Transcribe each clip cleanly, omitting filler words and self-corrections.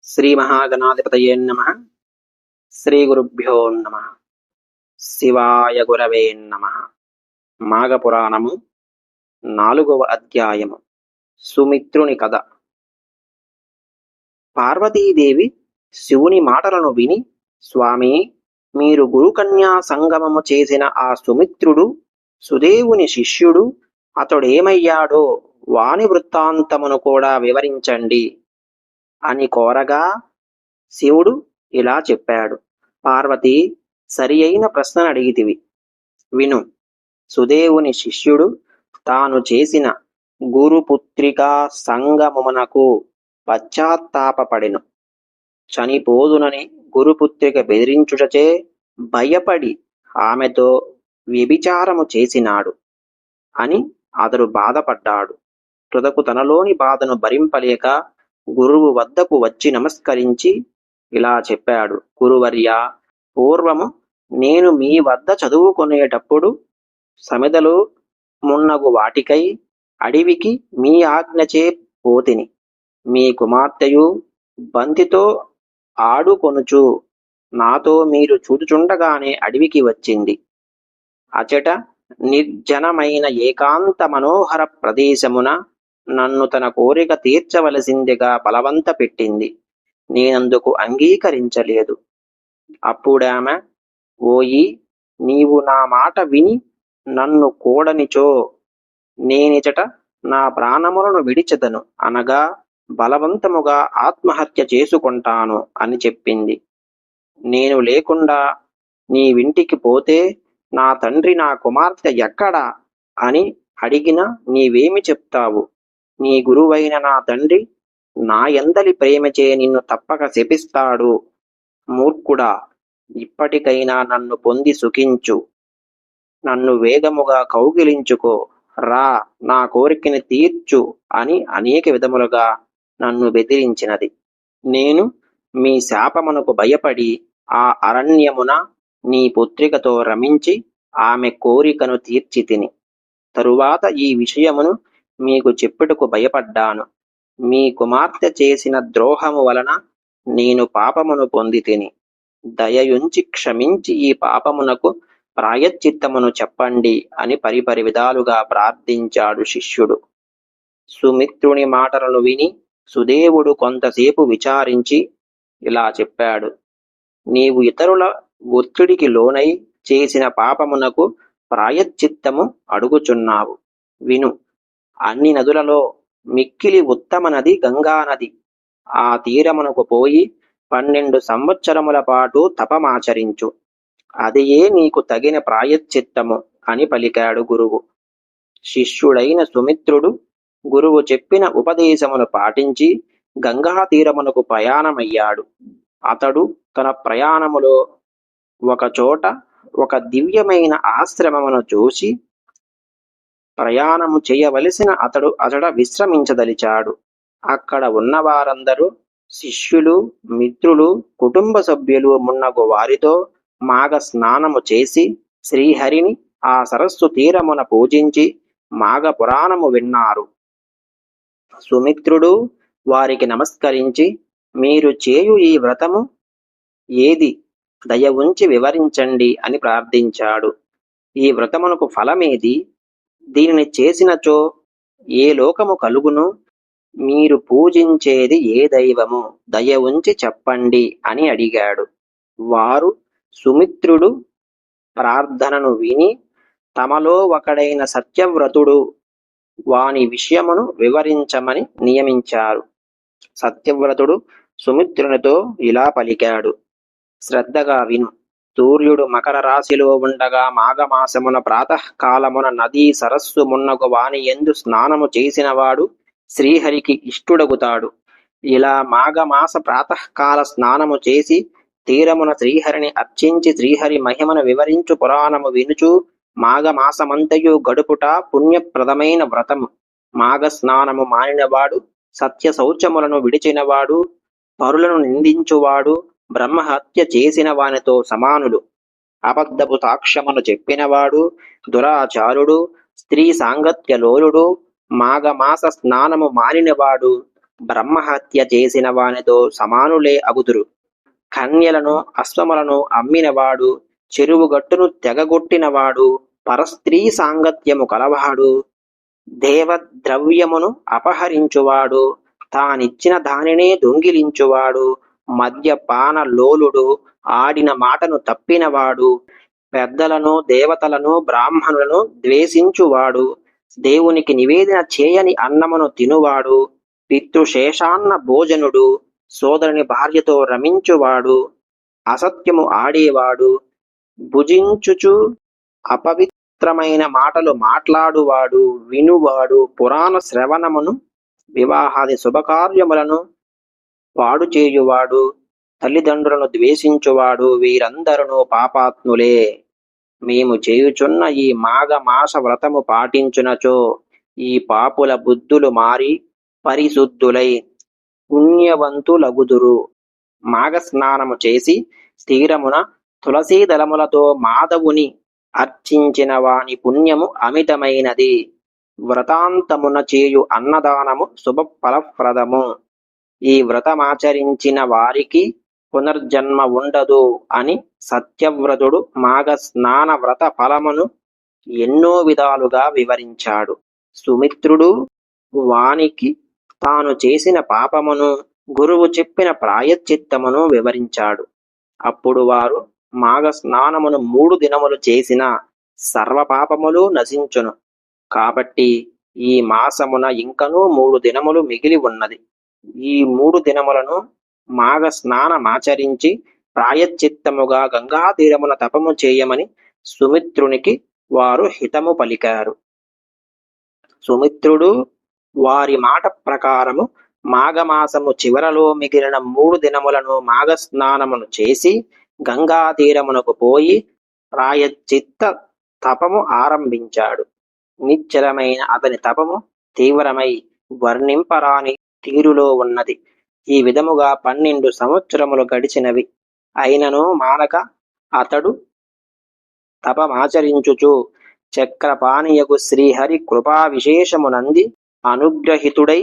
శ్రీ మహాగణాధిపతయే నమః. శ్రీ గురుభ్యో నమః. శివాయ గురవే నమః. మాఘపురాణము 4వ అధ్యాయము. సుమిత్రుని కథ. పార్వతీదేవి శివుని మాటలను విని, స్వామి, మీరు గురుకన్యా సంగమము చేసిన ఆ సుమిత్రుడు సుదేవుని శిష్యుడు, అతడేమయ్యాడో వాని వృత్తాంతమును కూడా వివరించండి అని కోరగా శివుడు ఇలా చెప్పాడు. పార్వతి, సరి అయిన ప్రశ్న అడిగితివి. విను. సుదేవుని శిష్యుడు తాను చేసిన గురుపుత్రికా సంగమమునకు పశ్చాత్తాపపడెను. చనిపోదునని గురుపుత్రిక బెదిరించుటచే భయపడి ఆమెతో వ్యభిచారము చేసినాడు అని అతడు బాధపడ్డాడు. తుదకు తనలోని బాధను భరింపలేక గురువు వద్దకు వచ్చి నమస్కరించి ఇలా చెప్పాడు. గురువర్యా, పూర్వము నేను మీ వద్ద చదువుకునేటప్పుడు సమిదలు మున్నగు వాటికై అడవికి మీ ఆజ్ఞచే పోతిని. మీ కుమార్తెయు బంతితో ఆడుకొనుచు నాతో మీరు చూచుచుండగానే అడవికి వచ్చింది. అచట నిర్జనమైన ఏకాంత మనోహర ప్రదేశమున నన్ను తన కోరిక తీర్చవలసిందిగా బలవంత పెట్టింది. నేనందుకు అంగీకరించలేదు. అప్పుడామె, ఓయి, నీవు నా మాట విని నన్ను కోడనిచో నేనిచట నా ప్రాణములను విడిచెదను, అనగా బలవంతముగా ఆత్మహత్య చేసుకుంటాను అని చెప్పింది. నేను లేకుండా నీవింటికి పోతే నా తండ్రి నా కుమార్తె ఎక్కడా అని అడిగిన నీవేమి చెప్తావు? నీ గురువైన నా తండ్రి నా యందలి ప్రేమచే నిన్ను తప్పక శపిస్తాడు. మూర్ఖుడా, ఇప్పటికైనా నన్ను పొంది సుఖించు. నన్ను వేగముగా కౌగిలించుకో, రా, నా కోరికని తీర్చు అని అనేక విధములుగా నన్ను బెదిరించినది. నేను మీ శాపమునకు భయపడి ఆ అరణ్యమున నీ పుత్రికతో రమించి ఆమె కోరికను తీర్చితిని. తరువాత ఈ విషయమును మీకు చెప్పుటకు భయపడ్డాను. మీ కుమార్తె చేసిన ద్రోహము వలన నేను పాపమును పొందితిని. దయయుంచి క్షమించి ఈ పాపమునకు ప్రాయశ్చిత్తమును చెప్పండి అని పరిపరి విధాలుగా ప్రార్థించాడు శిష్యుడు. సుమిత్రుని మాటలను విని సుదేవుడు కొంతసేపు విచారించి ఇలా చెప్పాడు. నీవు ఇతరుల ఒత్తిడికి లోనై చేసిన పాపమునకు ప్రాయశ్చిత్తము అడుగుచున్నావు. విను. అన్ని నదులలో మిక్కిలి ఉత్తమ నది గంగానది. ఆ తీరమునకు పోయి 12 సంవత్సరముల పాటు తపమాచరించు. అదియే నీకు తగిన ప్రాయశ్చిత్తము అని పలికాడు గురువు. శిష్యుడైన సుమిత్రుడు గురువు చెప్పిన ఉపదేశమును పాటించి గంగా తీరమునకు ప్రయాణమయ్యాడు. అతడు తన ప్రయాణములో ఒకచోట ఒక దివ్యమైన ఆశ్రమమును చూసి ప్రయాణము చేయవలసిన అతడు విశ్రమించదలిచాడు. అక్కడ ఉన్నవారందరూ శిష్యులు, మిత్రులు, కుటుంబ సభ్యులు మున్నగు వారితో మాఘ స్నానము చేసి శ్రీహరిని ఆ సరస్సు తీరమున పూజించి మాఘ పురాణము విన్నారు. సుమిత్రుడు వారికి నమస్కరించి, మీరు చేయు ఈ వ్రతము ఏది? దయ ఉంచి వివరించండి అని ప్రార్థించాడు. ఈ వ్రతమునకు ఫలమేది? దీనిని చేసినచో ఏ లోకము కలుగును? మీరు పూజించేది ఏ దైవము? దయ ఉంచి చెప్పండి అని అడిగాడు. వారు సుమిత్రుడు ప్రార్థనను విని తమలో ఒకడైన సత్యవ్రతుడు వాని విషయమును వివరించమని నియమించారు. సత్యవ్రతుడు సుమిత్రునితో ఇలా పలికాడు. శ్రద్ధగా విను. సూర్యుడు మకర రాశిలో ఉండగా మాఘమాసమున ప్రాతకాలమున నదీ సరస్సు మున్నగు వాని యందు స్నానము చేసినవాడు శ్రీహరికి ఇష్టుడగుతాడు. ఇలా మాఘమాస ప్రాతకాల స్నానము చేసి తీరమున శ్రీహరిని అర్చించి శ్రీహరి మహిమను వివరించు పురాణము వినుచు మాఘమాసమంతయు గడుపుట పుణ్యప్రదమైన వ్రతము. మాఘ స్నానము మానినవాడు, సత్య శౌచములను విడిచినవాడు, పరులను నిందించువాడు, బ్రహ్మహత్య చేసిన వానితో సమానులు. అబద్ధపు సాక్ష్యమును చెప్పినవాడు, దురాచారుడు, స్త్రీ సాంగత్యలోలుడు, మాఘమాస స్నానము మానినవాడు బ్రహ్మహత్య చేసిన వానితో సమానులే అగుదురు. కన్యలను అశ్వములను అమ్మినవాడు, చెరువుగట్టును తెగగొట్టినవాడు, పరస్త్రీ సాంగత్యము కలవాడు, దేవద్రవ్యమును అపహరించువాడు, తానిచ్చిన దానినే దొంగిలించువాడు, మద్యపాన లోలుడు, ఆడిన మాటను తప్పినవాడు, పెద్దలను దేవతలను బ్రాహ్మణులను ద్వేషించువాడు, దేవునికి నివేదన చేయని అన్నమును తినువాడు, పితృశేషాన్న భోజనుడు, సోదరుని భార్యతో రమించువాడు, అసత్యము ఆడేవాడు, భుజించుచు అపవిత్రమైన మాటలు మాట్లాడువాడు, వినువాడు, పురాణ శ్రవణమును వివాహాది శుభకార్యములను పాడు చేయువాడు, తల్లిదండ్రులను ద్వేషించువాడు, వీరందరూ పాపాత్ములే. మేము చేయుచున్న ఈ మాఘమాస వ్రతము పాటించునచో ఈ పాపుల బుద్ధులు మారి పరిశుద్ధులై పుణ్యవంతులగుదురు. మాఘస్నానము చేసి తీరమున తులసీదళములతో మాధవుని అర్చించిన వాని పుణ్యము అమితమైనది. వ్రతాంతమున చేయు అన్నదానము శుభఫలప్రదము. ఈ వ్రతమాచరించిన వారికి పునర్జన్మ ఉండదు అని సత్యవ్రతుడు మాఘస్నాన వ్రత ఫలమును ఎన్నో విధాలుగా వివరించాడు. సుమిత్రుడు వానికి తాను చేసిన పాపమును, గురువు చెప్పిన ప్రాయశ్చిత్తమును వివరించాడు. అప్పుడు వారు మాఘస్నానమును 3 దినములు చేసిన సర్వపాపములు నశించును. కాబట్టి ఈ మాసమున ఇంకనూ 3 దినములు మిగిలి ఉన్నది. ఈ 3 దినములను మాఘస్నానమాచరించి ప్రాయశ్చిత్తముగా గంగాతీరమున తపము చేయమని సుమిత్రునికి వారు హితము పలికారు. సుమిత్రుడు వారి మాట ప్రకారము మాఘమాసము చివరలో మిగిలిన 3 దినములను మాఘస్నానమును చేసి గంగాతీరమునకు పోయి ప్రాయశ్చిత్త తపము ఆరంభించాడు. నిశ్చలమైన అతని తపము తీవ్రమై వర్ణింపరాని తీరులో ఉన్నది. ఈ విధముగా 12 సంవత్సరములు గడిచినవి. అయినను మానక అతడు తపమాచరించుచు చక్రపాణియగు శ్రీహరి కృపా విశేషమునంది అనుగ్రహితుడై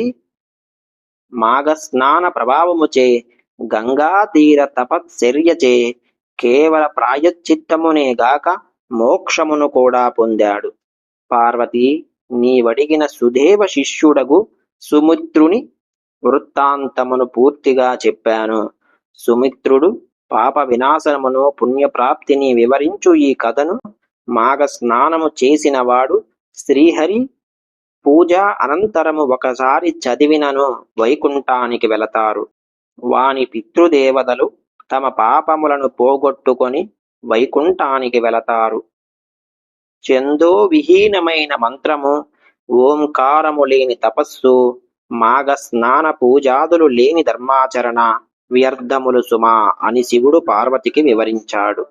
మాఘస్నాన ప్రభావముచే గంగాతీర తపశ్చర్యచే కేవల ప్రాయశ్చిత్తమునేగాక మోక్షమును కూడా పొందాడు. పార్వతీ, నీవడిగిన సుదేవ శిష్యుడగు సుమిత్రుని వృత్తాంతమును పూర్తిగా చెప్పాను. సుమిత్రుడు పాప వినాశనమును పుణ్యప్రాప్తిని వివరించు ఈ కథను మాఘస్నానము చేసినవాడు శ్రీహరి పూజ అనంతరము ఒకసారి చదివినను వైకుంఠానికి వెళతారు. వాని పితృదేవతలు తమ పాపములను పోగొట్టుకొని వైకుంఠానికి వెళతారు. చందో విహీనమైన మంత్రము, ఓంకారము లేని తపస్సు, మాఘస్నాన పూజాదులు లేని ధర్మాచరణ వ్యర్థములు సుమా అని శివుడు పార్వతికి వివరించాడు.